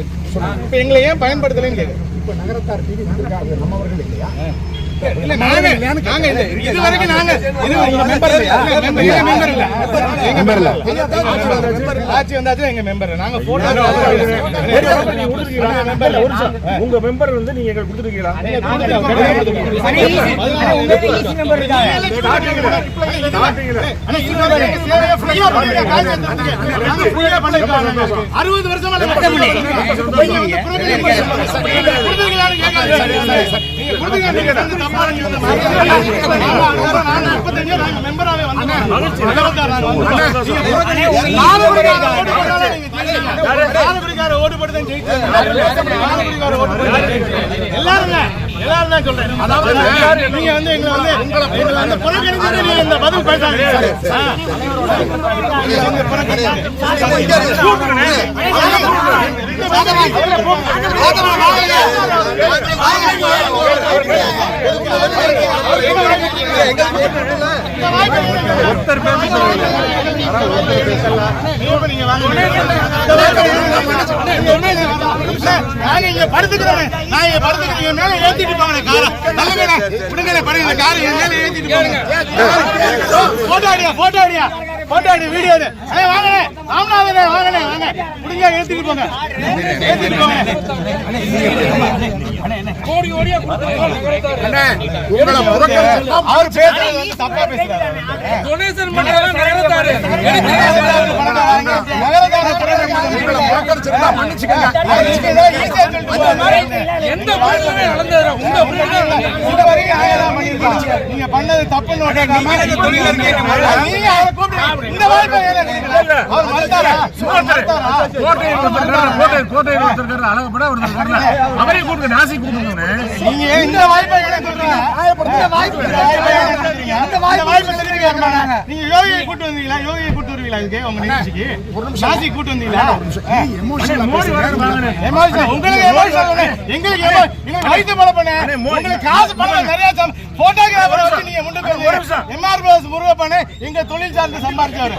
இப்ப எங்களை ஏன் பயன்படுத்தலைன்னு கேட்குறேன். இப்ப நகரத்தார் டிவி வந்திருக்காங்க நம்மவர்கள் இல்லையா? இல்ல நாங்க இது வரைக்கும் நாங்க மெம்பர் இல்ல ஆட்சி வந்தாச்சு எங்க மெம்பர் நாங்க போட்டோ உங்க மெம்பர் வந்து நீங்க எங்களுக்கு கொடுத்துருக்கீங்களா? எல்லாரும் சொல்றேன். நீங்க வந்து எங்களை புறக்கணிச்சு இந்த பதில் பேசாதீங்க. நீங்க பண்ணது தப்பு. நீங்க யோகியை கூட்டு வந்தீங்களா? யோகியை கூட்டு வருவீங்களா? இதுக்கு உங்க நிகழ்ச்சிக்கு நாசி கூட்டு வந்தீங்களா? எங்களுக்கு வைத்து பல பண்ண உங்களுக்கு காசு பணம் நிறைய போட்டோகிராஃபரை வச்சு நீங்க முன்னுக்கு எம்ஆர்பிஎஸ் முருக பண்ண எங்க தொழில் சார்ந்து சம்பாதிச்சவர்.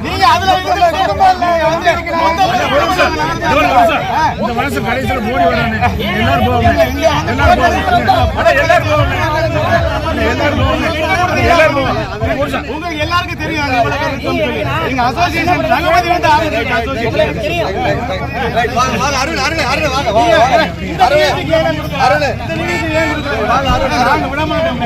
நீங்க அதுல உங்களுக்கு எல்லாருக்கும் தெரியும். எங்க அசோசியேஷன் ரங்கபதி வந்து விட மாட்டோம்.